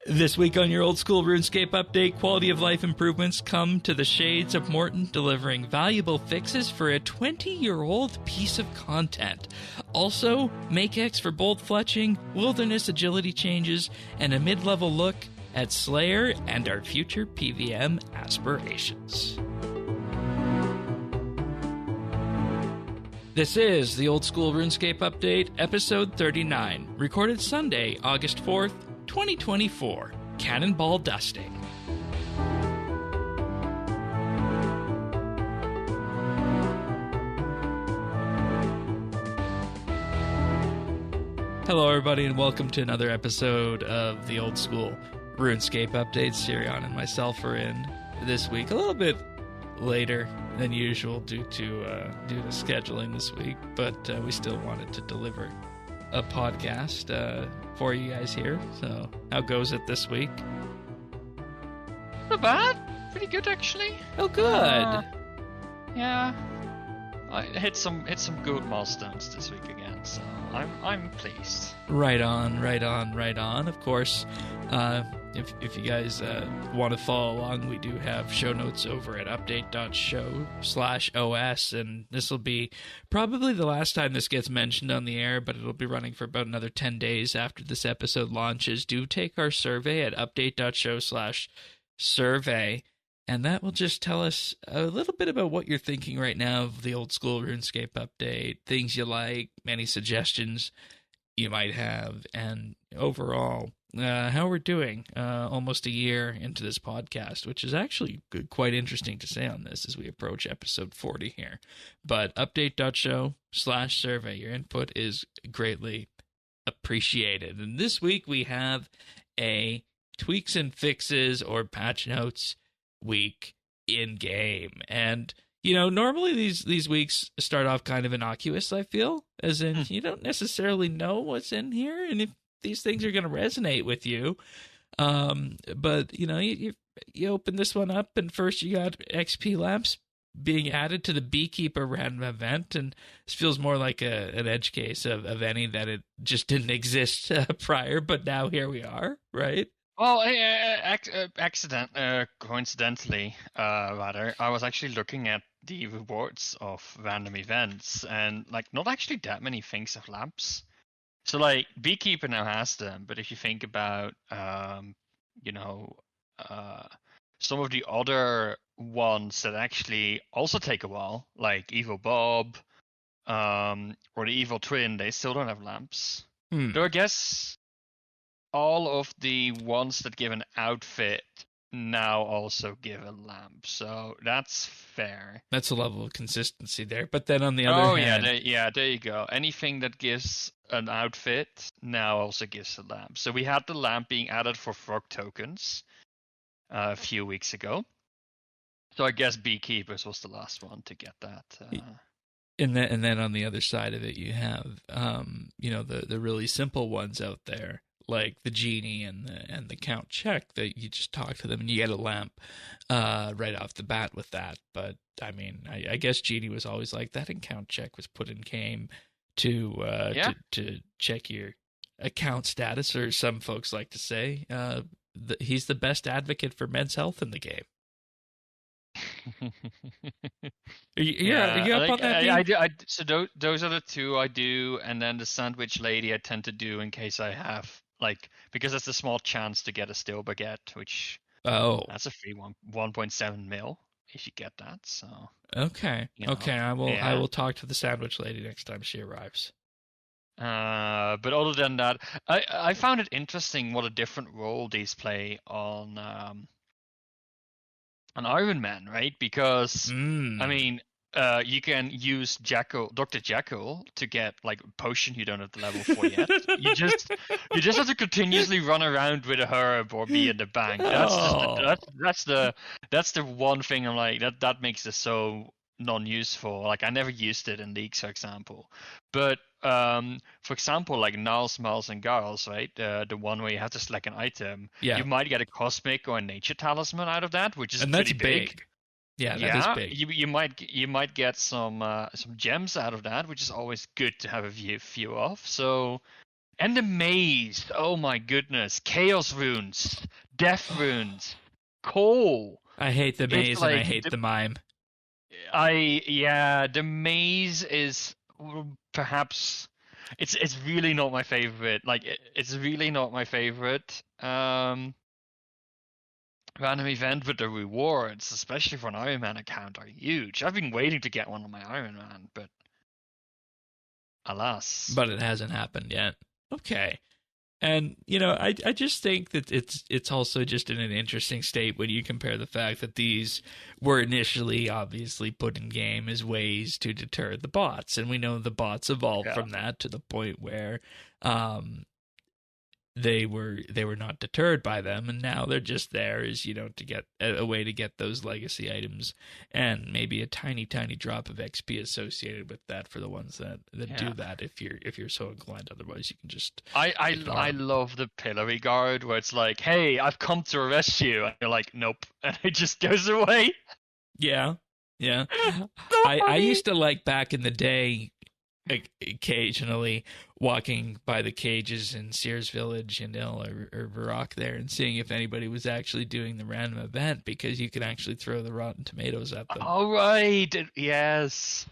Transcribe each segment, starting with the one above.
This week on your old school RuneScape update, quality of life improvements come to the Shades of Mort'ton, delivering valuable fixes for a 20-year-old piece of content. Also, make-X for bold fletching, wilderness agility changes, and a mid-level look at Slayer and our future PvM aspirations. This is the Old School RuneScape Update, Episode 39, recorded Sunday, August 4th, 2024. Cannonball dusting. Hello, everybody, and welcome to another episode of the Old School RuneScape Update. Sirion and myself are in this week a little bit later than usual due to scheduling this week, but we still wanted to deliver a podcast for you guys here. So how goes it this week? Not bad. Pretty good, actually. Oh, good. Yeah, I hit some good milestones this week again, so I'm pleased. Right on. Of course, if you guys want to follow along, we do have show notes over at update.show/OS, and this will be probably the last time this gets mentioned on the air, but it'll be running for about another 10 days after this episode launches. Do take our survey at update.show/survey, and that will just tell us a little bit about what you're thinking right now of the Old School RuneScape Update, things you like, any suggestions you might have, and overall how we're doing almost a year into this podcast, which is actually quite interesting to say on this as we approach episode 40 here. But update.show/survey, your input is greatly appreciated. And this week we have a tweaks and fixes or patch notes week in game. And you know, normally these weeks start off kind of innocuous, I feel, as in you don't necessarily know what's in here and if these things are going to resonate with you. But, you know, you open this one up, and first you got XP lamps being added to the Beekeeper random event, and this feels more like an edge case of any that it just didn't exist prior, but now here we are, right? Well, coincidentally, rather, I was actually looking at the rewards of random events, and, like, not actually that many things have lamps. So, like, Beekeeper now has them, but if you think about, some of the other ones that actually also take a while, like Evil Bob, or the Evil Twin, they still don't have lamps. Though I guess all of the ones that give an outfit now also give a lamp, so that's fair. That's a level of consistency there. But then on the other hand, there you go. Anything that gives an outfit now also gives a lamp. So we had the lamp being added for frog tokens a few weeks ago. So I guess Beekeepers was the last one to get that. And then on the other side of it, you have the really simple ones out there, like the Genie and the Count Check, that you just talk to them and you get a lamp right off the bat with that. But I mean, I guess Genie was always like that, and Count Check was put in game to check your account status, or some folks like to say he's the best advocate for men's health in the game. Are you up on that? I do. So those are the two I do, and then the Sandwich Lady I tend to do in case I have, like, because it's a small chance to get a steel baguette, which that's a free 1.7 mil if you get that. So okay, I will talk to the Sandwich Lady next time she arrives. But other than that, I found it interesting what a different role these play on Iron Man, right? Because I mean, you can use Dr. Jekyll to get, like, a potion you don't have the level for yet. you just have to continuously run around with a herb or be in the bank. That's the one thing I'm like, that makes it so non-useful. Like, I never used it in leagues, for example. But for example, like Niles, Miles, and Giles, right? The one where you have to select an item. Yeah. You might get a Cosmic or a Nature Talisman out of that, which is pretty big. Yeah, that is big. You might get some gems out of that, which is always good to have a few of. So And the maze. Oh my goodness. Chaos runes. Death runes. Coal. I hate the maze and I hate the mime. The maze is perhaps it's really not my favorite. Like it's really not my favorite random event, but the rewards, especially for an Iron Man account, are huge. I've been waiting to get one on my Iron Man, but alas. But it hasn't happened yet. Okay. And, I just think that it's also just in an interesting state when you compare the fact that these were initially obviously put in game as ways to deter the bots. And we know the bots evolved from that to the point where they were not deterred by them, and now they're just there as to get a way to get those legacy items and maybe a tiny drop of XP associated with that for the ones that do that if you're so inclined. Otherwise you can just I love the pillory guard where it's like, hey, I've come to arrest you, and you're like, nope, and it just goes away. Yeah I used to like back in the day occasionally walking by the cages in Sears Village and or Varrock there and seeing if anybody was actually doing the random event, because you could actually throw the rotten tomatoes at them. All right. Yes.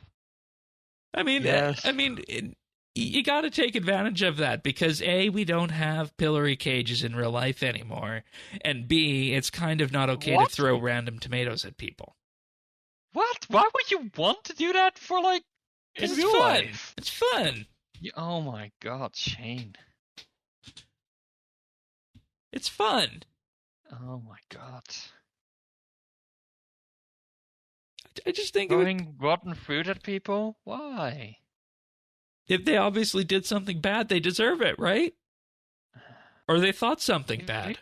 You got to take advantage of that, because A, we don't have pillory cages in real life anymore, and B, it's kind of not okay to throw random tomatoes at people. What? Why would you want to do that for in real life? It's fun. Oh my God, Shane. It's fun. Oh my God. I just think throwing rotten fruit at people? Why? If they obviously did something bad, they deserve it, right? Or they thought something bad.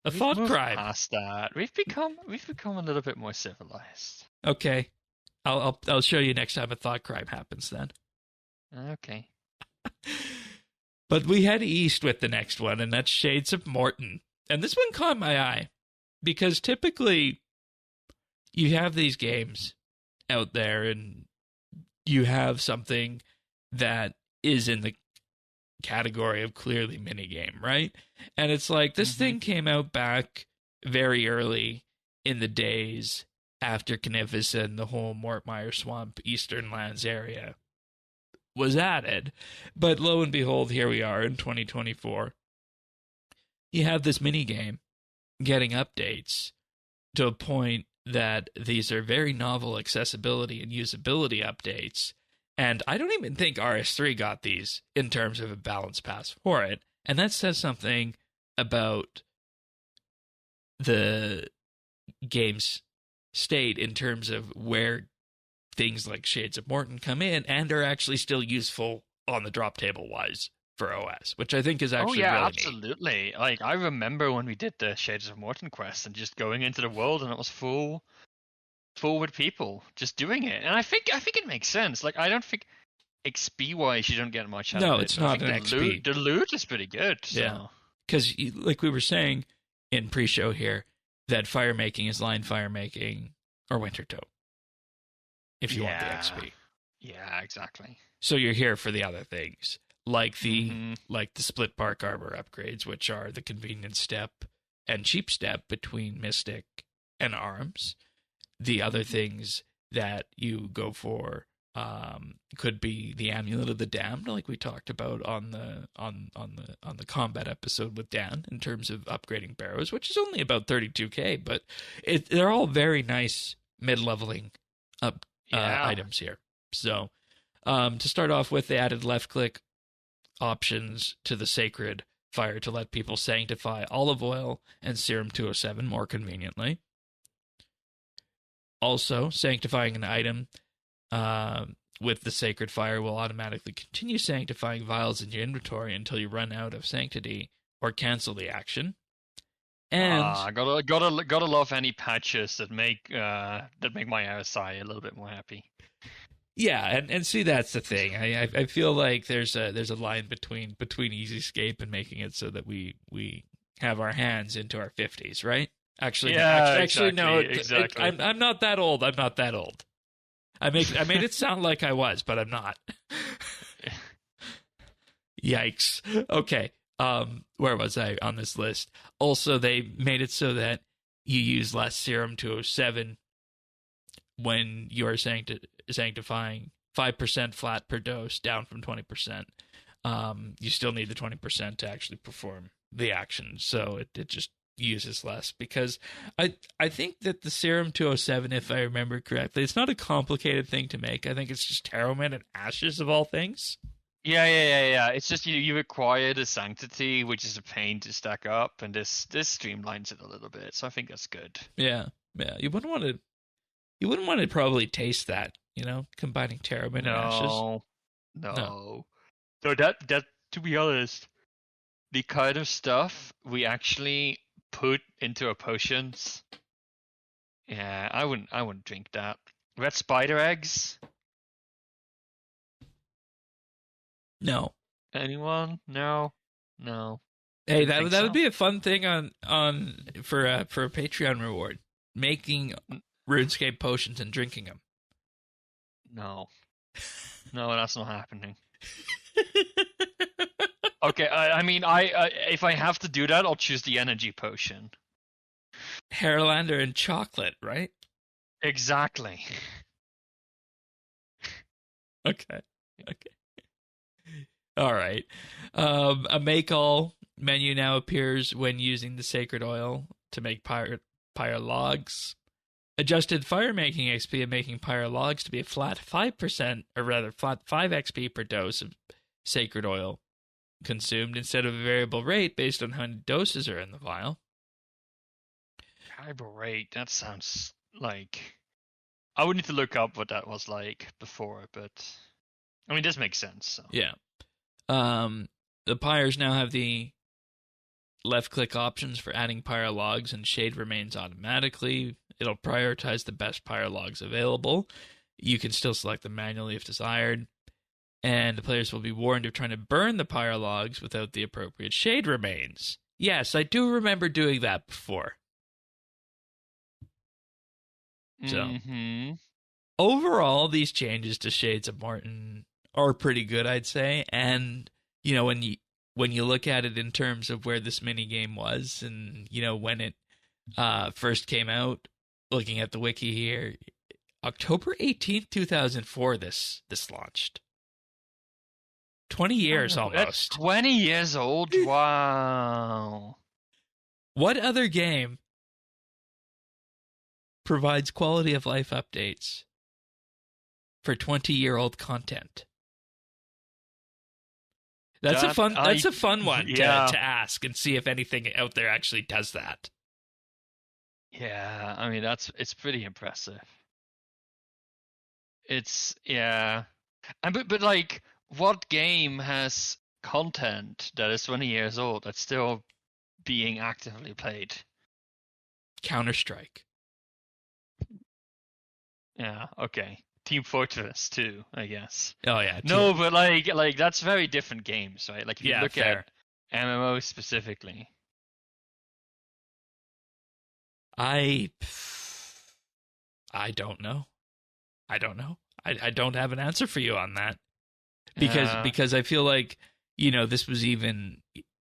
A thought crime. Past that. We've become a little bit more civilized. Okay. I'll show you next time a thought crime happens then. Okay. But we head east with the next one, and that's Shades of Mort'ton. And this one caught my eye, because typically you have these games out there and you have something that is in the category of clearly minigame, right? And it's like this thing came out back very early in the days after Cannifis and the whole Mortmire Swamp Eastern Lands area was added. But lo and behold, here we are in 2024. You have this minigame getting updates to a point that these are very novel accessibility and usability updates. And I don't even think RS3 got these in terms of a balance pass for it. And that says something about the game's state in terms of where things like Shades of Mort'ton come in and are actually still useful on the drop table wise for OS, which I think is actually really absolutely neat. Like, I remember when we did the Shades of Mort'ton quest and just going into the world, and it was full with people just doing it. And I think it makes sense. Like, I don't think XP wise you don't get much out of it. No, it's not an XP. The loot is pretty good. So. Yeah, because like we were saying in pre-show here, that fire making is line fire making or winter tote if you want the XP. Yeah, exactly. So you're here for the other things, like the split bark armor upgrades, which are the convenient step and cheap step between Mystic and Arms. The other things that you go for could be the Amulet of the Damned, like we talked about on the combat episode with Dan, in terms of upgrading barrows, which is only about 32k, but they're all very nice mid-leveling items here. So to start off with, they added left-click options to the Sacred Fire to let people sanctify olive oil and Serum 207 more conveniently. Also, sanctifying an item with the Sacred Fire will automatically continue sanctifying vials in your inventory until you run out of sanctity or cancel the action. And gotta love any patches that make my RSI a little bit more happy. Yeah, and see, that's the thing. I feel like there's a line between Easy Escape and making it so that we have our hands into our 50s, right? Actually, no. Exactly. I'm not that old. I'm not that old. I made it sound like I was, but I'm not. Yikes. Okay. Where was I on this list? Also, they made it so that you use less serum 207 when you're sanctifying 5% flat per dose, down from 20%. You still need the 20% to actually perform the action, so it just uses less. Because I think that the serum 207, if I remember correctly, it's not a complicated thing to make. I think it's just Tarrowman and ashes of all things. Yeah. It's just you acquire the sanctity, which is a pain to stack up, and this streamlines it a little bit. So I think that's good. Yeah. You wouldn't want to probably taste that, combining Tarrowman and ashes. No. So that to be honest, the kind of stuff we actually put into our potions. Yeah, I wouldn't drink that. Red spider eggs. No. Anyone? No. Hey, that would be a fun thing for a Patreon reward. Making RuneScape potions and drinking them. No, that's not happening. Okay, I mean, if I have to do that, I'll choose the energy potion. Hairlander and chocolate, right? Exactly. Okay. All right. A make all menu now appears when using the sacred oil to make pyre logs. Adjusted fire making XP and making pyre logs to be a flat 5%, or rather flat 5 XP per dose of sacred oil consumed instead of a variable rate based on how many doses are in the vial. Variable rate, that sounds like... I would need to look up what that was like before, but... I mean, this makes sense. So. Yeah. The pyres now have the left-click options for adding pyre logs, and shade remains automatically. It'll prioritize the best pyre logs available. You can still select them manually if desired. And the players will be warned of trying to burn the pyre logs without the appropriate shade remains. Yes, I do remember doing that before. So, overall, these changes to Shades of Mort'ton are pretty good, I'd say. And, when you look at it in terms of where this minigame was and, when it first came out, looking at the wiki here, October 18th, 2004, this launched. 20 years almost. That's 20 years old? Wow. What other game provides quality of life updates for 20-year-old content? That's a fun one to ask and see if anything out there actually does that. Yeah, I mean it's pretty impressive. But like, what game has content that is 20 years old that's still being actively played? Counter-Strike. Yeah, okay. Team Fortress 2, I guess. Oh yeah. No, but like that's very different games, right? Like if you look fair. at MMOs specifically. I don't know. I don't have an answer for you on that. Because I feel like, this was even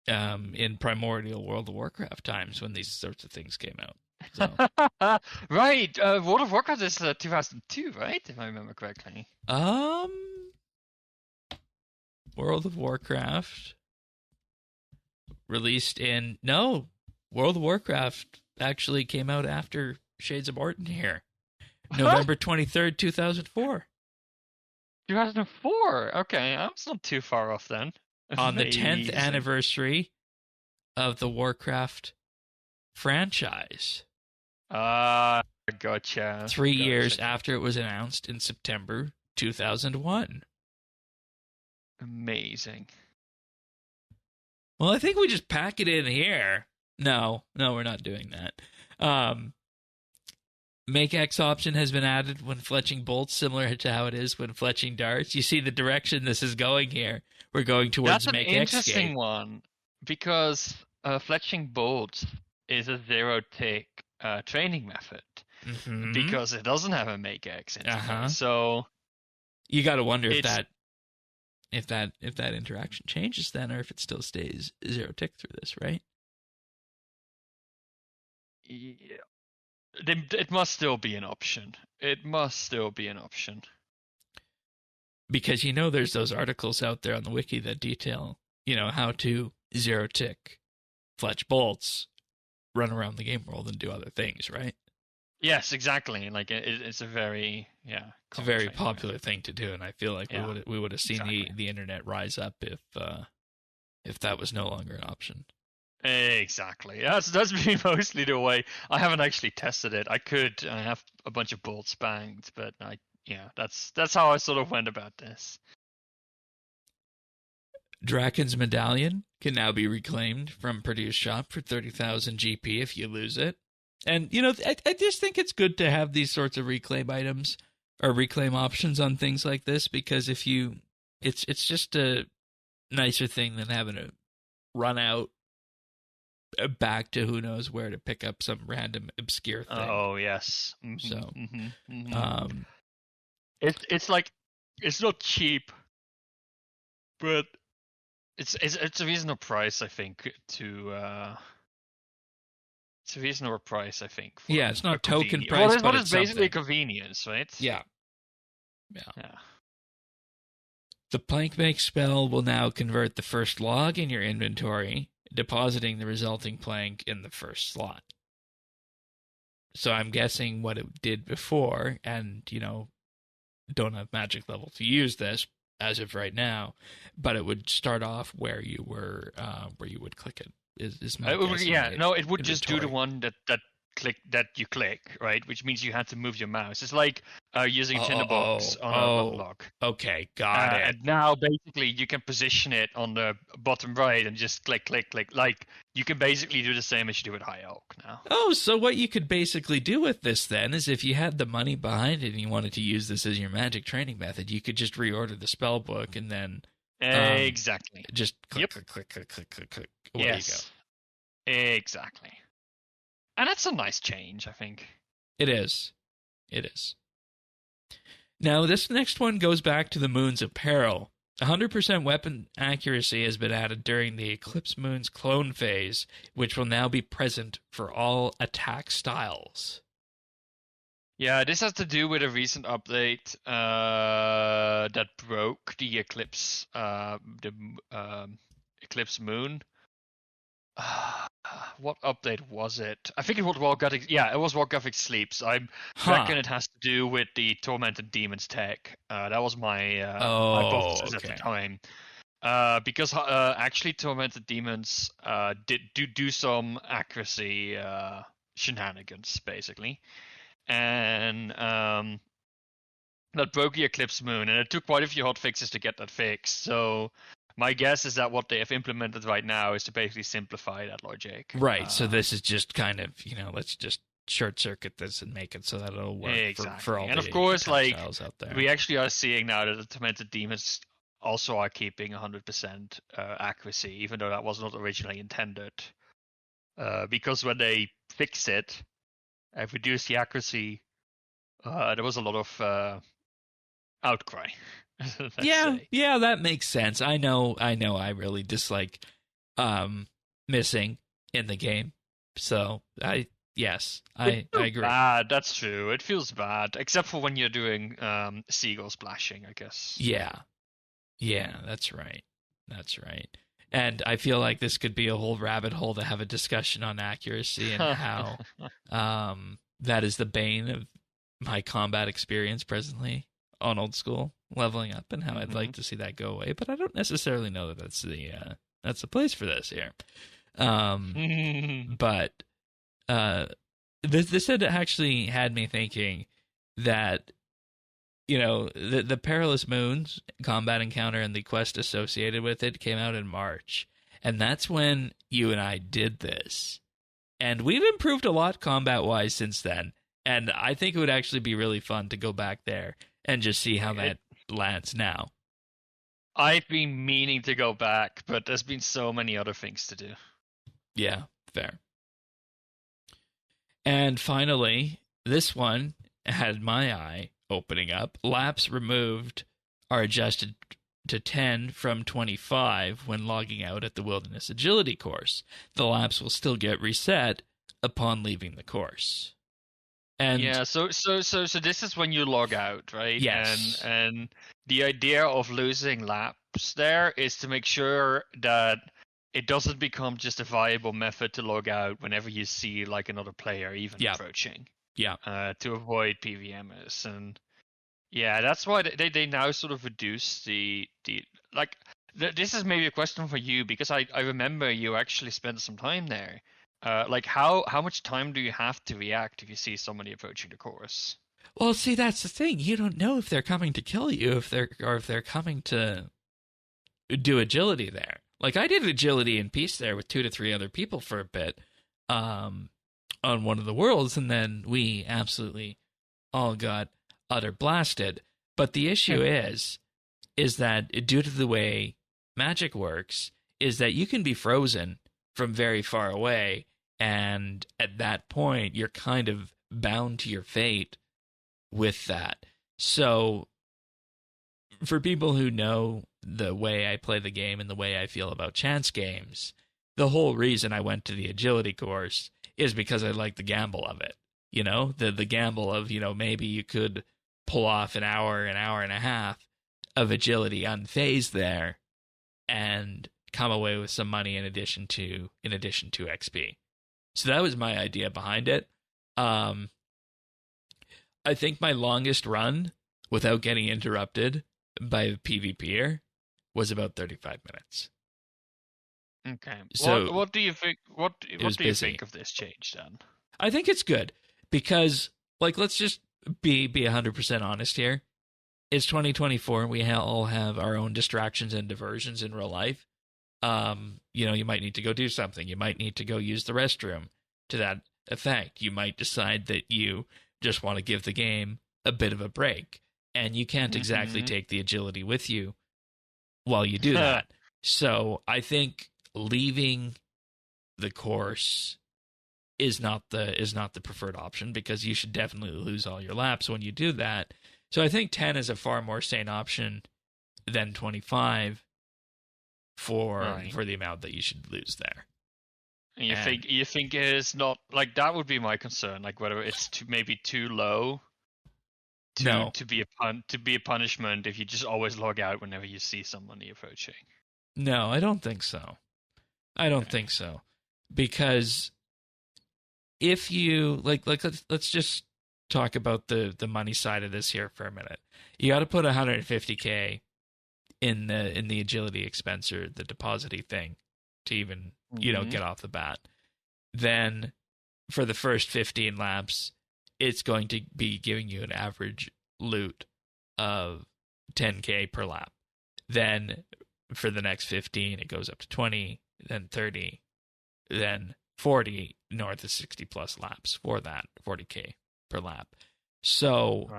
in primordial World of Warcraft times when these sorts of things came out. So. Right. World of Warcraft is 2002, right? If I remember correctly. World of Warcraft released in... No, World of Warcraft actually came out after Shades of Mort'ton here. November 23rd, 2004. 2004? Okay, I'm not too far off then. On the 10th anniversary of the Warcraft franchise. Gotcha. 3 years after it was announced in September 2001. Amazing. Well, I think we just pack it in here. No, we're not doing that. Make X option has been added when fletching bolts, similar to how it is when fletching darts. You see the direction this is going here. We're going towards Make X. That's an interesting one, because fletching bolts is a zero-tick training method, because it doesn't have a Make X in it. So you got to wonder if that if that interaction changes then, or if it still stays 0 tick through this, right? Yeah. It must still be an option. It must still be an option. Because there's those articles out there on the wiki that detail, how to 0 tick fletch bolts, run around the game world and do other things, right? Yes, exactly. Like it's a very it's a very popular thing to do, and I feel like we would have seen the internet rise up if that was no longer an option. Exactly. That's been mostly the way. I haven't actually tested it. I have a bunch of bolts banged, but that's how I sort of went about this. Draken's medallion can now be reclaimed from Purdue's shop for 30,000 GP if you lose it. And, I just think it's good to have these sorts of reclaim items or reclaim options on things like this, because it's just a nicer thing than having to run out back to who knows where to pick up some random obscure thing. Oh, yes. Mm-hmm. So, it's like, it's not cheap, but it's a reasonable price, I think, it's a reasonable price, I think. Yeah, it's not token price, but it's basically convenience, right? Yeah. The plank make spell will now convert the first log in your inventory, depositing the resulting plank in the first slot. So I'm guessing what it did before, and, don't have magic level to use this as of right now, but it would start off where you would click it. Is my guess. It would just do the one that you click, right? Which means you had to move your mouse. It's like using tinderbox on a log. Okay, got it. And now basically you can position it on the bottom right and just click. Like you can basically do the same as you do with High Oak now. Oh, so what you could basically do with this then is, if you had the money behind it and you wanted to use this as your magic training method, you could just reorder the spell book and then exactly. Just click. Away you go. Exactly. And that's a nice change, I think. It is. Now, this next one goes back to the Moon's apparel. 100% weapon accuracy has been added during the Eclipse Moon's clone phase, which will now be present for all attack styles. Yeah, this has to do with a recent update that broke the Eclipse, Eclipse Moon. What update was it? I think it was it was Wargraphic Sleeps. I reckon it has to do with the Tormented Demons tech. That was my hypothesis at the time. Because actually Tormented Demons did do some accuracy shenanigans, basically. And that broke the Eclipse Moon, and it took quite a few hotfixes to get that fixed. So my guess is that what they have implemented right now is to basically simplify that logic. Right. So this is just kind of, let's just short circuit this and make it so that it'll work for all the of course, like, out there. We actually are seeing now that the Tormented Demons also are keeping 100% accuracy, even though that was not originally intended. Because when they fixed it and reduced the accuracy, there was a lot of outcry. Yeah, that makes sense. I know I really dislike missing in the game. So I agree. Bad, that's true. It feels bad, except for when you're doing seagull splashing, I guess. Yeah, that's right. And I feel like this could be a whole rabbit hole to have a discussion on accuracy and how that is the bane of my combat experience presently on old school, leveling up, and how I'd like to see that go away. But I don't necessarily know that that's the place for this here. But this had actually had me thinking that, the Perilous Moons combat encounter and the quest associated with it came out in March. And that's when you and I did this. And we've improved a lot combat-wise since then. And I think it would actually be really fun to go back there and just see how that lands now. I've been meaning to go back, but there's been so many other things to do. Yeah, fair. And finally, this one had my eye opening up. Laps removed are adjusted to 10 from 25 when logging out at the Wilderness Agility course. The laps will still get reset upon leaving the course. And yeah, so this is when you log out, right? Yes. And the idea of losing laps there is to make sure that it doesn't become just a viable method to log out whenever you see like another player even approaching. Yeah. To avoid PvMs. And yeah, that's why they now sort of reduce the like this is maybe a question for you, because I remember you actually spent some time there. Like how much time do you have to react if you see somebody approaching the course? Well, see, that's the thing. You don't know if they're coming to kill you, if they're coming to do agility there. Like I did agility in peace there with 2 to 3 other people for a bit, on one of the worlds, and then we absolutely all got utter blasted. But the issue is that due to the way magic works, is that you can be frozen from very far away, and at that point you're kind of bound to your fate with that. So for people who know the way I play the game and the way I feel about chance games, the whole reason I went to the agility course is because I like the gamble of it. You know, the gamble of, you know, maybe you could pull off an hour and a half of agility unfazed there and come away with some money in addition to XP. So that was my idea behind it. I think my longest run without getting interrupted by a PvPer was about 35 minutes. Okay. So what do you think? What do you busy. think of this change then? I think it's good because, like, let's just be 100% honest here. It's 2024. We all have our own distractions and diversions in real life. You know, you might need to go do something. You might need to go use the restroom. To that effect, you might decide that you just want to give the game a bit of a break, and you can't exactly take the agility with you while you do that. So I think leaving the course is not the preferred option, because you should definitely lose all your laps when you do that. So I think 10 is a far more sane option than 25 for the amount that you should lose there. And you think it is not like that would be my concern, like whether it's maybe too low to be a punishment if you just always log out whenever you see somebody approaching. No, I don't think so. I don't think so, because if you like let's just talk about the money side of this here for a minute. You got to put 150K in the agility expense, or the deposity thing, to even get off the bat. Then for the first 15 laps, it's going to be giving you an average loot of 10K per lap. Then for the next 15, it goes up to 20, then 30, then 40, north of 60 plus laps for that 40K per lap. So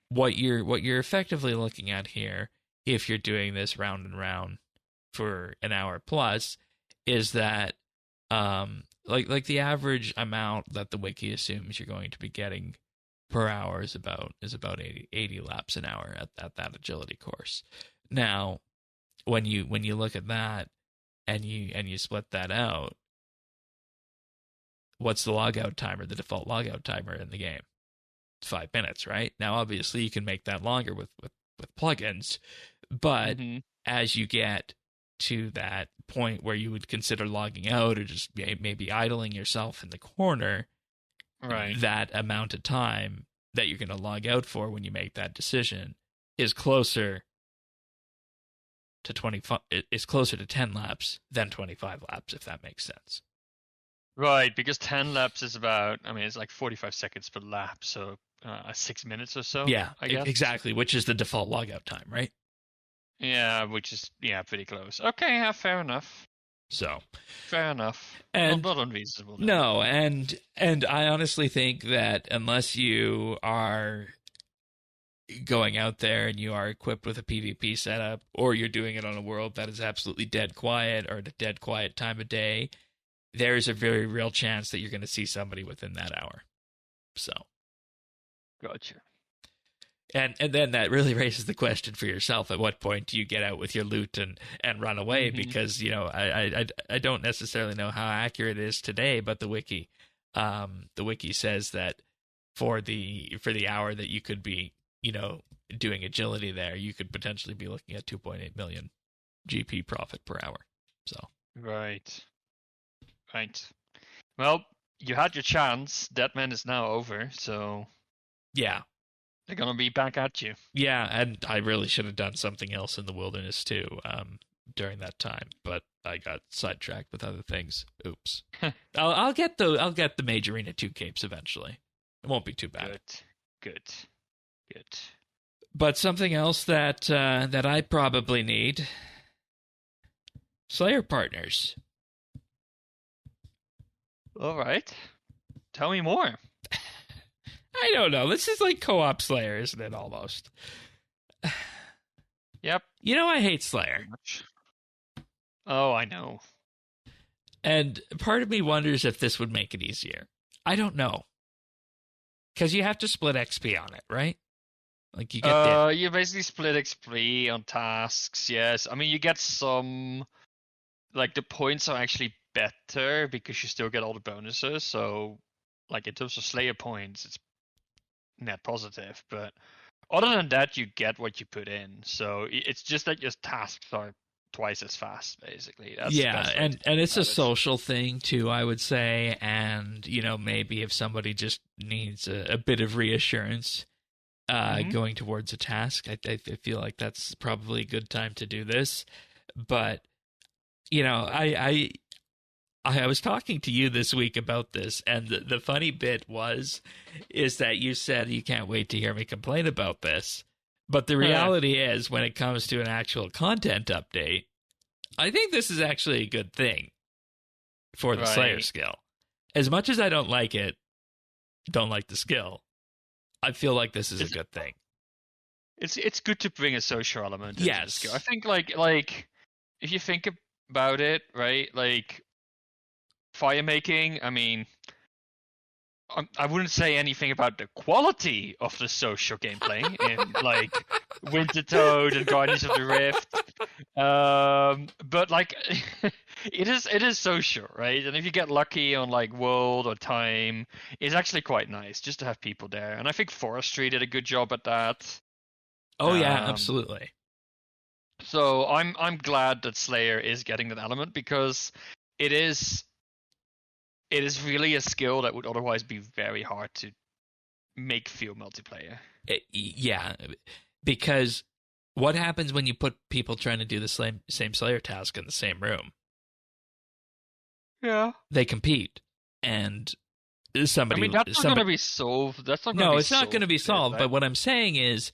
what you're effectively looking at here, if you're doing this round and round for an hour plus, is that like the average amount that the wiki assumes you're going to be getting per hour is about 80 laps an hour at that agility course. Now, when you look at that and you split that out, what's the logout timer, the default logout timer in the game? It's 5 minutes, right? Now, obviously, you can make that longer with plugins, but as you get to that point where you would consider logging out, or just maybe idling yourself in the corner, that amount of time that you're going to log out for when you make that decision is closer to 25. It's closer to 10 laps than 25 laps, if that makes sense. Right, because 10 laps is about, it's like 45 seconds per lap, so 6 minutes or so. Yeah, I guess. Exactly, which is the default logout time, right? Yeah, which is pretty close. Okay, yeah, fair enough. So fair enough, and not unreasonable. No, and I honestly think that unless you are going out there and you are equipped with a PvP setup, or you're doing it on a world that is absolutely dead quiet, or at a dead quiet time of day, there is a very real chance that you're going to see somebody within that hour. So, gotcha. And then that really raises the question for yourself: at what point do you get out with your loot and run away? Mm-hmm. Because I don't necessarily know how accurate it is today, but the wiki says that for the hour that you could be doing agility there, you could potentially be looking at 2.8 million GP profit per hour. So right. Well, you had your chance. Deadman is now over, so yeah. They're gonna be back at you. Yeah, and I really should have done something else in the wilderness too during that time, but I got sidetracked with other things. Oops. I'll get the Mage Arena 2 capes eventually. It won't be too bad. Good. But something else that I probably need: Slayer partners. All right. Tell me more. I don't know. This is like co-op Slayer, isn't it, almost? Yep. I hate Slayer. Oh, I know. And part of me wonders if this would make it easier. I don't know. Because you have to split XP on it, right? Like you get you basically split XP on tasks, yes. I mean, you get some... Like, the points are actually better because you still get all the bonuses, so... Like, in terms of Slayer points, it's net positive, but other than that, you get what you put in. So it's just that your tasks are twice as fast, basically. That's and it's a social thing too, I would say. And maybe if somebody just needs a bit of reassurance going towards a task, I feel like that's probably a good time to do this. But I was talking to you this week about this, and the funny bit is that you said you can't wait to hear me complain about this. But the reality is, when it comes to an actual content update, I think this is actually a good thing for the Slayer skill. As much as I don't like the skill, I feel like this is a good thing. It's good to bring a social element into the skill. I think like if you think about it, right, like fire making, I mean, I wouldn't say anything about the quality of the social gameplay in like Winter Toad and Guardians of the Rift, but like it is social, right? And if you get lucky on like World or Time, it's actually quite nice just to have people there. And I think Forestry did a good job at that. Oh yeah, absolutely. So I'm glad that Slayer is getting that element, because it is really a skill that would otherwise be very hard to make feel multiplayer. Yeah, because what happens when you put people trying to do the same Slayer task in the same room? Yeah. They compete, and somebody... I mean, that's not going to be solved. No, it's not going to be solved, but what I'm saying is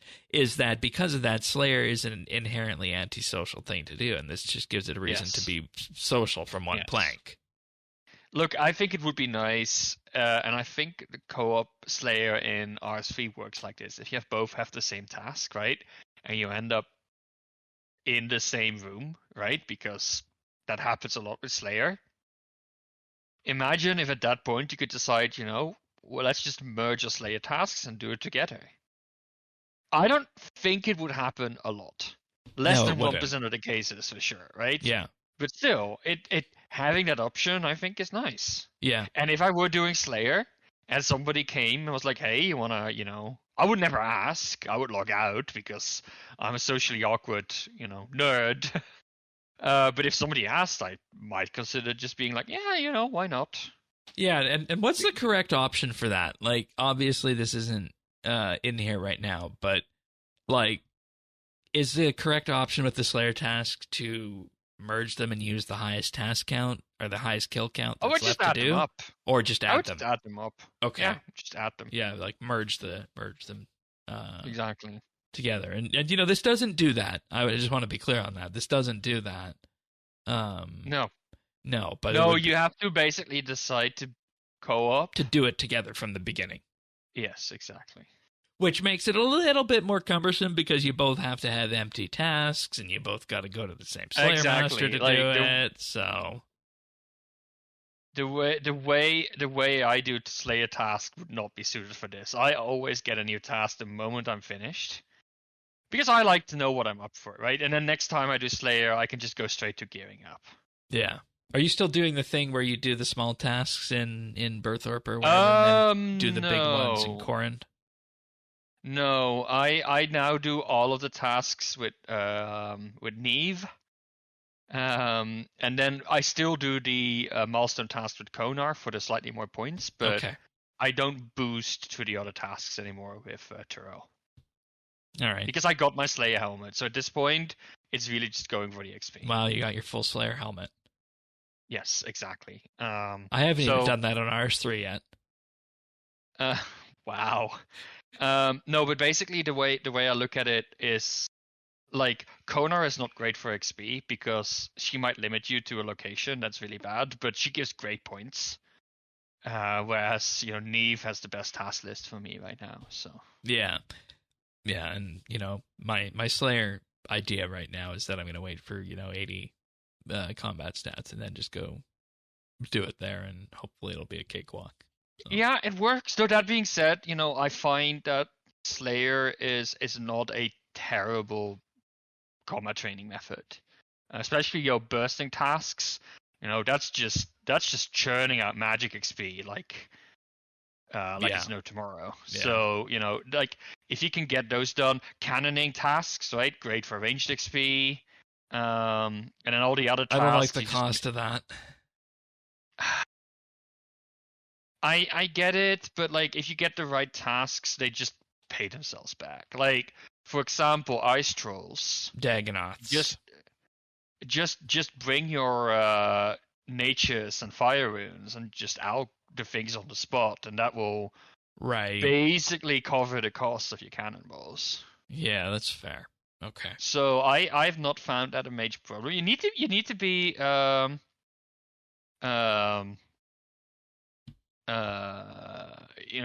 that because of that, Slayer is an inherently antisocial thing to do, and this just gives it a reason to be social from one plank. Look, I think it would be nice, and I think the co-op Slayer in RS3 works like this. If you both have the same task, right, and you end up in the same room, right, because that happens a lot with Slayer. Imagine if at that point you could decide, well, let's just merge our Slayer tasks and do it together. I don't think it would happen a lot. Less than 1% of the cases, for sure, right? Yeah. But still, it having that option, I think, is nice. Yeah. And if I were doing Slayer and somebody came and was like, hey, you want to, I would never ask. I would log out because I'm a socially awkward, nerd. But if somebody asked, I might consider just being like, yeah, why not? Yeah, and what's the correct option for that? Like, obviously this isn't in here right now, but, like, is the correct option with the Slayer task to merge them and use the highest task count or the highest kill count that's left to do? Up. Or just add them? Just add them up. Okay. Yeah, just add them. Yeah, like merge them. Exactly. Together. And this doesn't do that. I just want to be clear on that. This doesn't do that. No, but you have to basically decide to co-op. To do it together from the beginning. Yes, exactly. Which makes it a little bit more cumbersome because you both have to have empty tasks and you both got to go to the same Slayer Master to do it. So the way I do Slayer task would not be suited for this. I always get a new task the moment I'm finished. Because I like to know what I'm up for, right? And then next time I do Slayer, I can just go straight to gearing up. Yeah. Are you still doing the thing where you do the small tasks in Berthorpe or whatever, and then do the big ones in Corrin? No, I now do all of the tasks with Neve. And then I still do the milestone task with Konar for the slightly more points, but I don't boost to the other tasks anymore with Turo. All right. Because I got my Slayer helmet, so at this point, it's really just going for the XP. Wow, you got your full Slayer helmet. Yes, exactly. I haven't even done that on RS3 yet. Wow. No, but basically the way I look at it is, like, Konar is not great for XP because she might limit you to a location that's really bad, but she gives great points. Whereas, Neve has the best task list for me right now. So yeah, and my Slayer idea right now is that I'm gonna wait for 80 combat stats and then just go do it there, and hopefully it'll be a cakewalk. So. Yeah, it works. Though that being said, I find that Slayer is not a terrible combat training method, especially your bursting tasks. That's just churning out magic XP like it's no tomorrow. Yeah. So like if you can get those done, cannoning tasks, right? Great for ranged XP. And then all the other tasks. I don't like the cost of that. I get it, but like if you get the right tasks, they just pay themselves back. Like, for example, ice trolls. Dagonauts. Just bring your natures and fire runes and just out the things on the spot, and that will basically cover the cost of your cannonballs. Yeah, that's fair. Okay. So I've not found that a major problem. You need to be you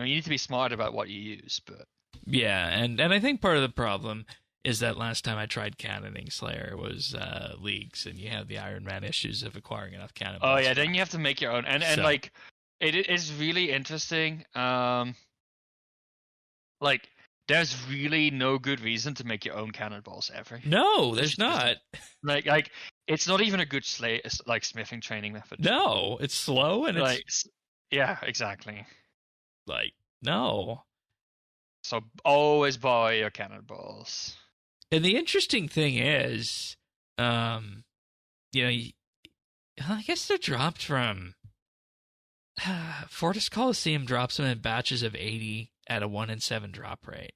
need to be smart about what you use, but yeah, and I think part of the problem is that last time I tried cannoning Slayer was leagues, and you have the Iron Man issues of acquiring enough cannonballs. Oh yeah, then you have to make your own, and like it is really interesting. Like there's really no good reason to make your own cannonballs ever. No, there's not. Like it's not even a good smithing training method. No, it's slow and it's yeah, exactly. Like no. So always buy your cannonballs. And the interesting thing is, I guess they're dropped from Fortis Coliseum drops them in batches of 80 at a 1 in 7 drop rate.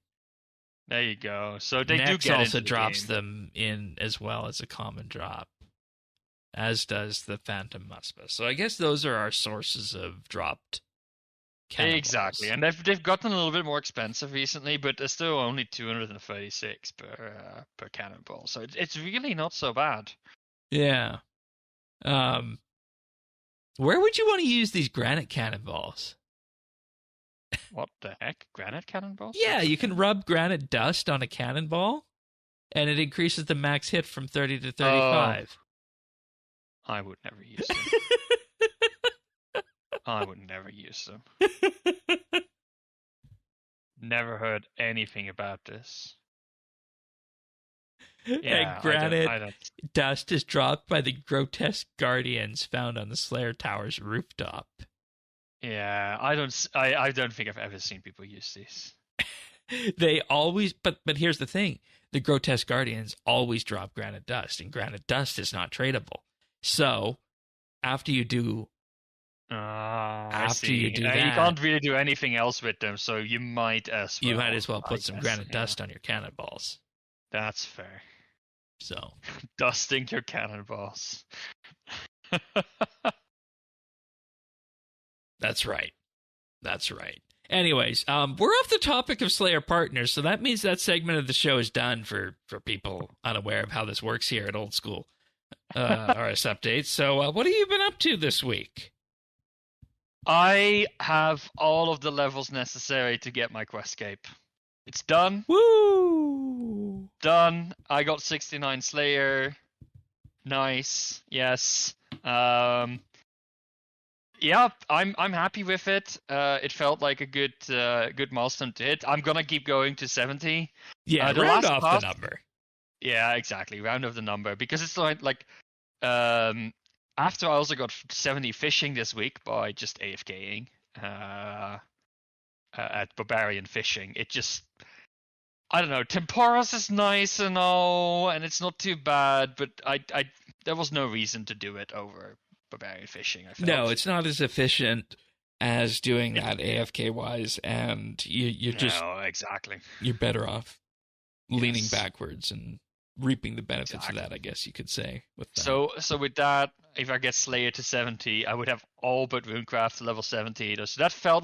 There you go. So they Nex do get also into drops the game. them in as well as a common drop, as does the Phantom Muspa. So I guess those are our sources of dropped cannonballs. Exactly, and they've gotten a little bit more expensive recently, but they're still only 236 per cannonball. So it's really not so bad. Yeah. Where would you want to use these granite cannonballs? What the heck? Granite cannonballs? Yeah, you can rub granite dust on a cannonball, and it increases the max hit from 30 to 35. I would never use them. I would never use them. Never heard anything about this. Yeah, and granite dust is dropped by the grotesque guardians found on the Slayer Tower's rooftop. Yeah, I don't think I've ever seen people use these. They always, but here's the thing: the grotesque guardians always drop granite dust, and granite dust is not tradable. So after you do, you can't really do anything else with them. So you might as well. Put some granite dust on your cannonballs. That's fair. So dusting your cannonballs. That's right. Anyways, we're off the topic of Slayer partners, so that means that segment of the show is done for people unaware of how this works here at Old School RS Updates. So what have you been up to this week? I have all of the levels necessary to get my Questscape. It's done. Woo! Done. I got 69 Slayer. Nice. Yes. Yeah, I'm happy with it. It felt like a good milestone to hit. I'm gonna keep going to 70. Yeah, The round last off the task, number. yeah, exactly, round of the number, because it's like um after I also got 70 fishing this week by just AFKing at barbarian fishing. It just, I don't know. Temporis is nice and all, and it's not too bad, but I there was no reason to do it over barbarian fishing, I No, felt. it's not as efficient as doing It, that AFK wise, and no, exactly. you're better off leaning Yes, backwards and reaping the benefits of exactly. that, I guess you could say, with that. So with that, if I get Slayer to 70, I would have all but Runecraft to level 70. So that feels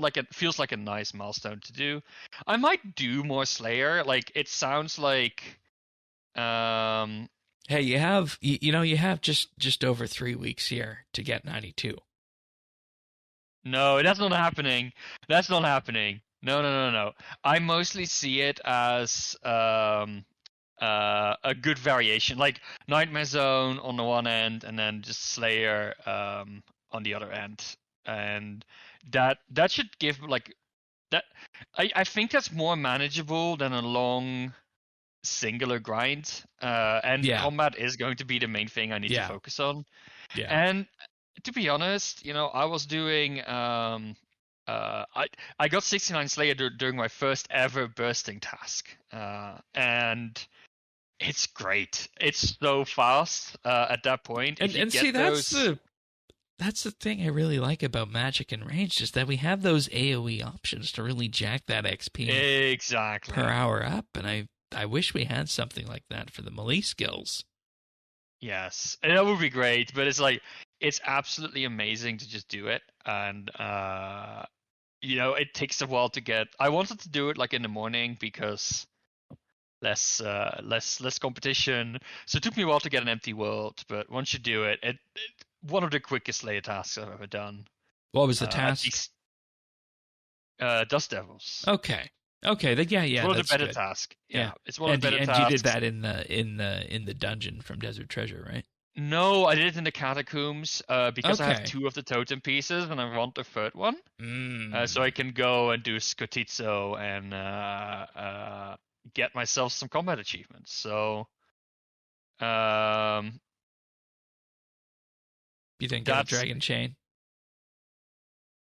like a nice milestone to do. I might do more Slayer. Like, it sounds like um Hey, you have just over 3 weeks here to get 92. no, that's not happening. That's not happening. No, no, no, no. I mostly see it as a good variation, like Nightmare Zone on the one end, and then just Slayer on the other end, and that should give like that. I think that's more manageable than a long singular grind. And Yeah, combat is going to be the main thing I need to yeah, focus on. yeah. And to be honest, I was doing I got 69 Slayer during my first ever bursting task, and it's great. It's so fast at that point. If you And see, get those, that's the thing I really like about Magic and Ranged is that we have those AoE options to really jack that XP per exactly. hour up, and I wish we had something like that for the melee skills. Yes, and that would be great. But it's absolutely amazing to just do it, and it takes a while to get. I wanted to do it like in the morning because less competition. So it took me a while to get an empty world, but once you do it, it one of the quickest layer tasks I've ever done. What was the At task? least Dust Devils. Okay, okay, It's yeah, one of the that's better good. tasks. Yeah, Yeah, it's one of the better and you did tasks. that in the dungeon from Desert Treasure, right? No, I did it in the catacombs because I have Okay. two of the totem pieces and I want the third one. So I Mm. can go and do Skotitso and get myself some combat achievements. So um, You didn't get a that's dragon chain.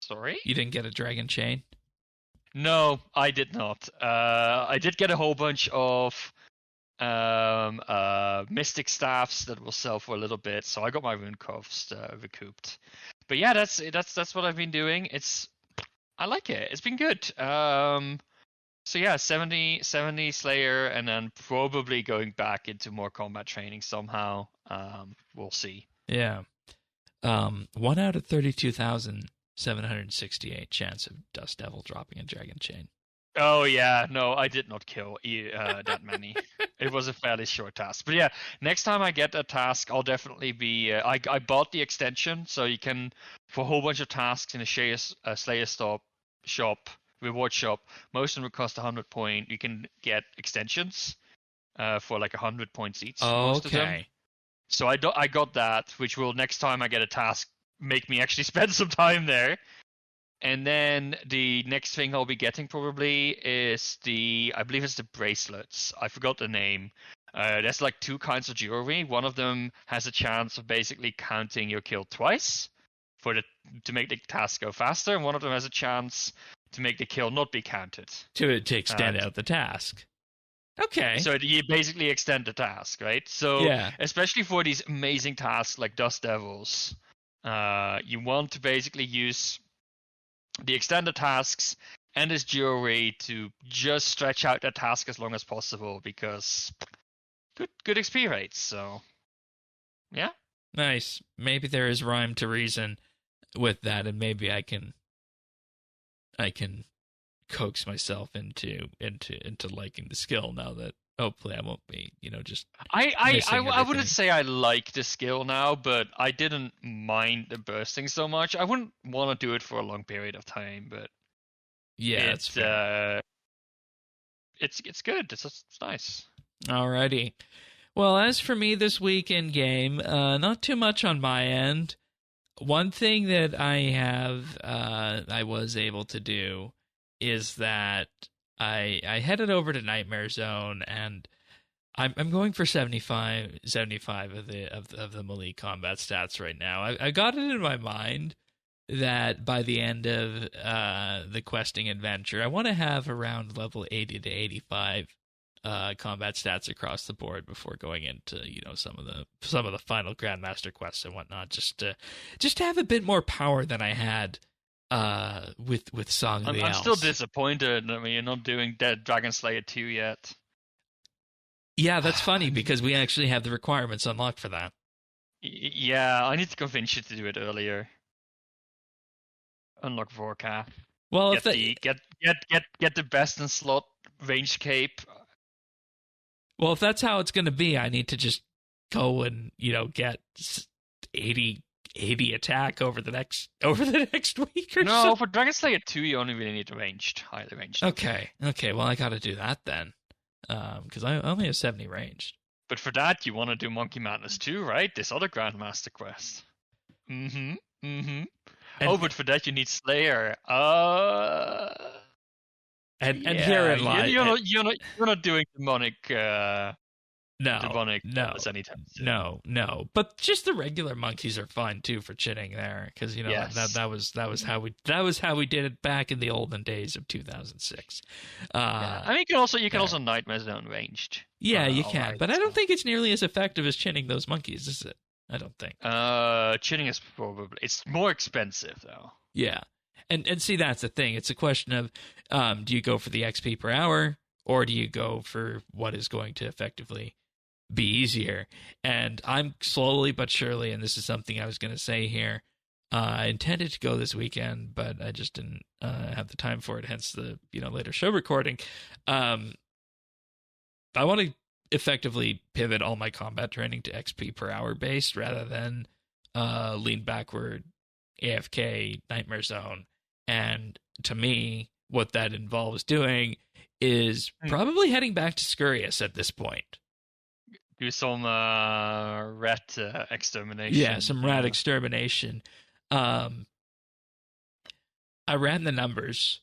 sorry. You didn't get a dragon chain. No, I did not. I did get a whole bunch of mystic staffs that will sell for a little bit, so I got my rune cost recouped. But yeah, that's what I've been doing. I like it. It's been good. So yeah, 70 Slayer, and then probably going back into more combat training somehow. We'll see. Yeah. 1 out of 32,768 chance of Dust Devil dropping a dragon chain. Oh yeah, no, I did not kill that many. It was a fairly short task. But yeah, next time I get a task, I'll definitely be. I bought the extension, so you can, for a whole bunch of tasks in a Slayer shop, reward shop. Most of them cost 100 point. You can get extensions for like 100 points each. Most of them. Okay. So I got that, which will, next time I get a task, make me actually spend some time there. And then the next thing I'll be getting probably is I believe it's the bracelets. I forgot the name. There's like two kinds of jewelry. One of them has a chance of basically counting your kill twice to make the task go faster, and one of them has a chance to make the kill not be counted. To extend out the task. Okay. So you basically extend the task, right? So Yeah. especially for these amazing tasks like Dust Devils, you want to basically use the extended tasks and this jewelry to just stretch out that task as long as possible, because good XP rates. So yeah, Nice. Maybe there is rhyme to reason with that, and maybe I can coax myself into liking the skill now that hopefully I won't be, just I wouldn't say I like the skill now, but I didn't mind the bursting so much. I wouldn't want to do it for a long period of time, but yeah, that's fair. It's good. It's nice. Alrighty. Well, as for me this week in game, not too much on my end. one thing that I was able to do is that I headed over to Nightmare Zone, and I'm going for 75 of the melee combat stats right now. I got it in my mind that by the end of the questing adventure, I want to have around level 80 to 85 combat stats across the board before going into some of the final Grandmaster quests and whatnot, just to have a bit more power than I had with Song of the Owls. I'm still disappointed. I mean, you're not doing Dead Dragon Slayer 2 yet. Yeah, that's funny because we actually have the requirements unlocked for that. Yeah, I need to convince you to do it earlier. Unlock Vorka. Well, get the best in slot range cape. Well, if that's how it's going to be, I need to just go and get 80 attack over the next week or so. No, for Dragon Slayer 2, you only really need highly ranged. Okay. Well, I got to do that then, because I only have 70 ranged. But for that, you want to do Monkey Madness 2, right? This other Grandmaster quest. But for that, you need Slayer. And herein lies. You're not doing demonic. No. Anytime soon. No. But just the regular monkeys are fine too for chinning there, because that was how we did it back in the olden days of 2006. I mean, you can also Nightmare Zone ranged. Yeah, you can, but I don't think it's nearly as effective as chinning those monkeys, is it? I don't think. Chinning is it's more expensive though. Yeah. And see, that's the thing. It's a question of, do you go for the XP per hour, or do you go for what is going to effectively be easier? And I'm slowly but surely, and this is something I was going to say here, I intended to go this weekend, but I just didn't have the time for it, hence the later show recording. I want to effectively pivot all my combat training to XP per hour based rather than lean backward, AFK, Nightmare Zone. And to me, what that involves doing is probably heading back to Scurious at this point. Do some rat extermination. Yeah, some rat extermination. I ran the numbers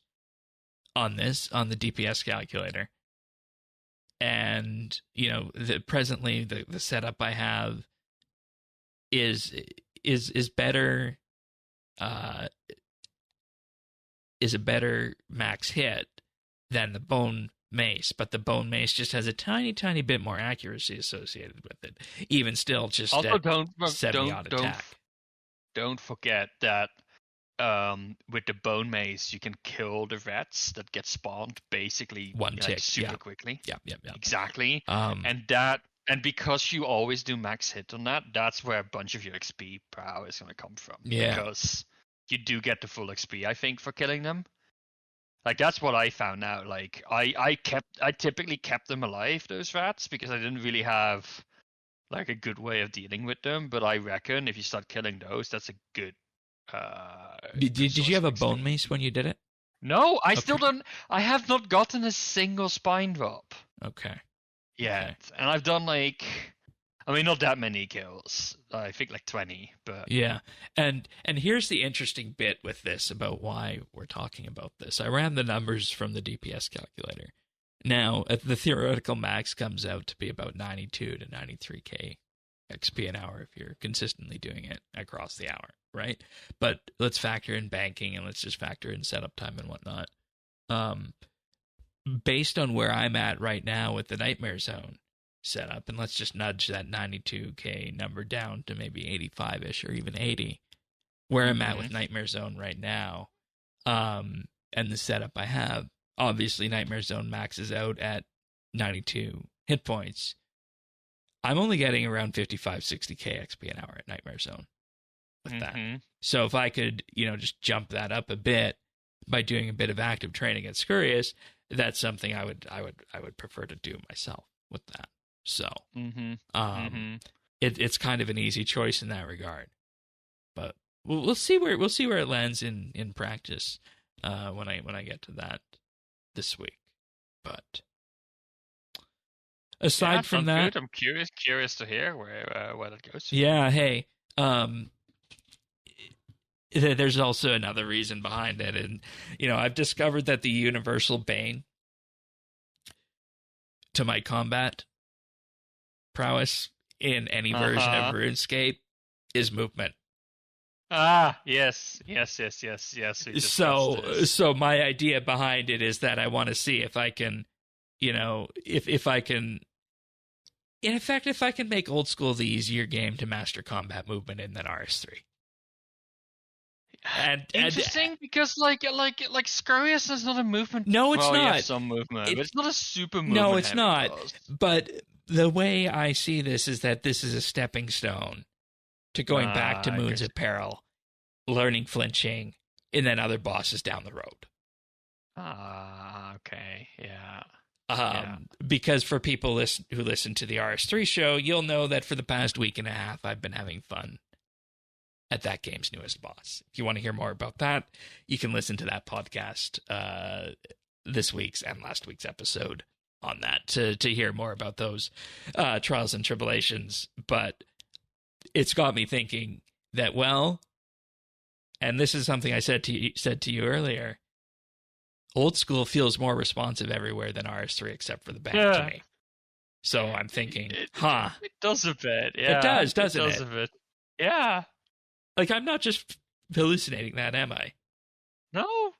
on the DPS calculator. And, presently the setup I have is better, is a better max hit than the bone mace, but the bone mace just has a tiny bit more accuracy associated with it. Even still, just also don't attack. Don't forget that with the bone mace, you can kill the rats that get spawned basically one tick super quickly. Yeah. Exactly. And because you always do max hit on that, that's where a bunch of your XP per hour is going to come from. Yeah. Because you do get the full XP, I think, for killing them. Like, that's what I found out. Like, I typically kept them alive, those rats, because I didn't really have like a good way of dealing with them. But I reckon if you start killing those, that's a good. Did you have a bone mace when you did it? No, I still don't. I have not gotten a single spine drop. Okay. Yeah, okay. And I've done not that many kills. I think 20, but yeah. And here's the interesting bit with this about why we're talking about this. I ran the numbers from the DPS calculator. Now, the theoretical max comes out to be about 92 to 93k XP an hour if you're consistently doing it across the hour, right? But let's factor in banking and let's just factor in setup time and whatnot. Based on where I'm at right now with the Nightmare Zone setup, and let's just nudge that 92k number down to maybe 85ish or even 80, where I'm at with Nightmare Zone right now, and the setup I have. Obviously, Nightmare Zone maxes out at 92 hit points. I'm only getting around 55, 60k XP an hour at Nightmare Zone with that. So if I could, just jump that up a bit by doing a bit of active training at Scurious, that's something I would prefer to do myself with that. So, it's kind of an easy choice in that regard. But we'll see where it lands in practice when I get to that this week. But aside from that, good. I'm curious to hear where that goes. Yeah. Hey, there's also another reason behind it. And, I've discovered that the universal bane to my combat prowess in any version of RuneScape is movement. Yes. So my idea behind it is that I want to see if I can, if I can, in effect, if I can make Old School the easier game to master combat movement in than RS3. And interesting, because like Scurrius is not a movement. No, it's not. You have some movement, but it's not a super movement. No, it's not. Class. But the way I see this is that this is a stepping stone to going back to Moons of Peril, learning flinching, and then other bosses down the road. Okay, yeah. Because for people who listen to the RS3 show, you'll know that for the past week and a half, I've been having fun at that game's newest boss. If you want to hear more about that, you can listen to that podcast, this week's and last week's episode on that to hear more about those trials and tribulations. But it's got me thinking that, well, and this is something I said to you earlier, Old School feels more responsive everywhere than RS3 except for the bank to me. So I'm thinking, it does a bit. Yeah, it does, doesn't it? It does a bit. Yeah. Like, I'm not just hallucinating that, am I? No.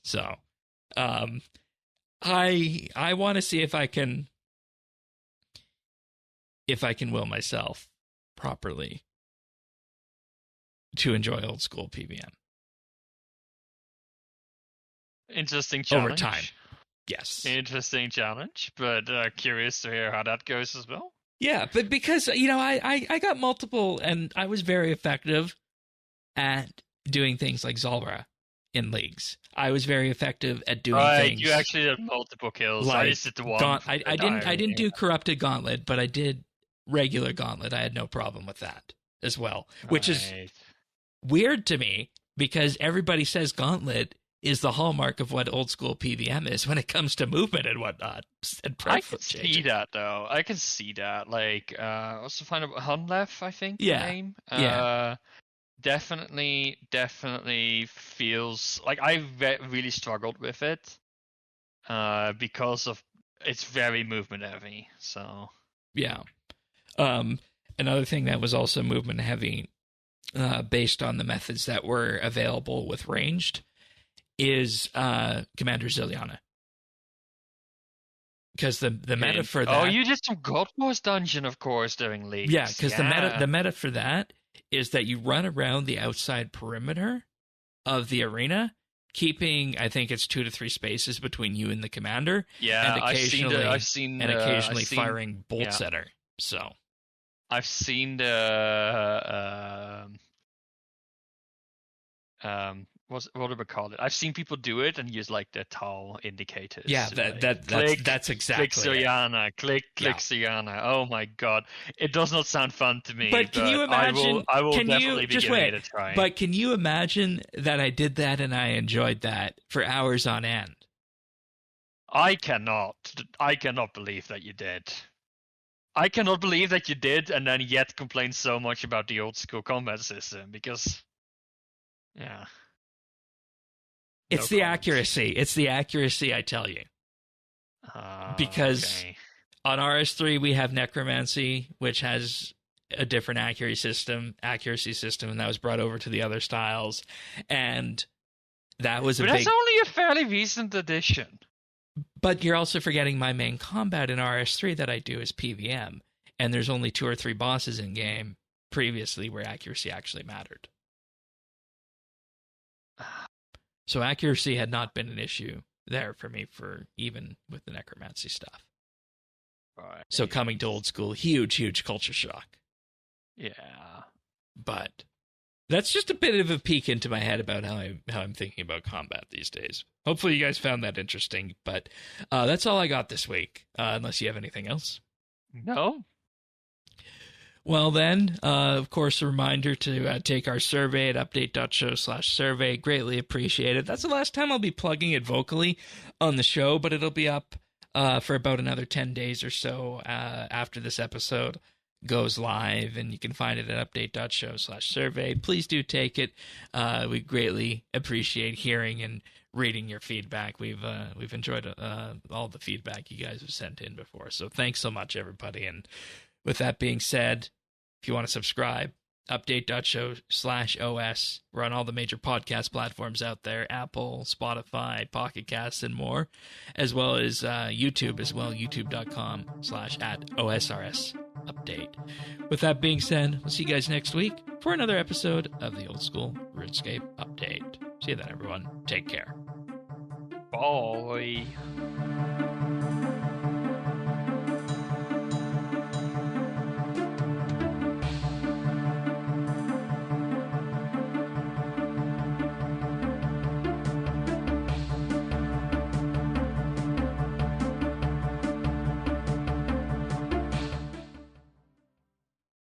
So, I want to see if I can will myself properly to enjoy Old School PvM. Interesting challenge. Over time. Yes. Interesting challenge, but curious to hear how that goes as well. Yeah, but because, I got multiple, and I was very effective at doing things like Zulrah in leagues. I was very effective at doing things. You actually had multiple kills. Like I just did the one. I didn't do Corrupted Gauntlet, but I did regular Gauntlet. I had no problem with that as well, which is weird to me because everybody says Gauntlet is the hallmark of what Old School PvM is when it comes to movement and whatnot. And I can see that, though. I can see that. Like, what's the final Hunlef, I think, the name? Yeah. Definitely feels like I really struggled with it because of it's very movement heavy. So yeah. Another thing that was also movement heavy, based on the methods that were available with ranged, is Commander Ziliana. Because the meta for that... Oh, you did some God Wars dungeon, of course, during Leagues. Yeah, because the meta for that is that you run around the outside perimeter of the arena, keeping, I think it's 2 to 3 spaces between you and the commander. Yeah, and occasionally, I've seen firing Bolt Setter. So I've seen the what do we call it? I've seen people do it and use like the tau indicators. Yeah, that's exactly click Soriana, click Soriana. Oh my god, it does not sound fun to me. But can you imagine? I will definitely be giving it a try. But can you imagine that I did that and I enjoyed that for hours on end? I cannot believe that you did. I cannot believe that you did, and then yet complain so much about the Old School combat system because, yeah. It's the accuracy. It's the accuracy, I tell you. Because on RS3 we have Necromancy, which has a different accuracy system, and that was brought over to the other styles, and that was that's only a fairly recent addition. But you're also forgetting my main combat in RS3 that I do is PvM, and there's only 2 or 3 bosses in game previously where accuracy actually mattered. So accuracy had not been an issue there for me for even with the Necromancy stuff. Right. So coming to Old School, huge culture shock. Yeah. But that's just a bit of a peek into my head about how I'm thinking about combat these days. Hopefully you guys found that interesting. But that's all I got this week, unless you have anything else. No. Well, then, of course, a reminder to take our survey at update.show/survey. Greatly appreciated. That's the last time I'll be plugging it vocally on the show, but it'll be up for about another 10 days or so after this episode goes live, and you can find it at update.show/survey. Please do take it. We greatly appreciate hearing and reading your feedback. We've enjoyed all the feedback you guys have sent in before. So thanks so much, everybody. And with that being said, if you want to subscribe, update.show/OS. We're on all the major podcast platforms out there, Apple, Spotify, Pocket Casts, and more, as well as YouTube as well, youtube.com/@OSRS update. With that being said, we'll see you guys next week for another episode of the Old School RuneScape Update. See you then, everyone. Take care. Bye.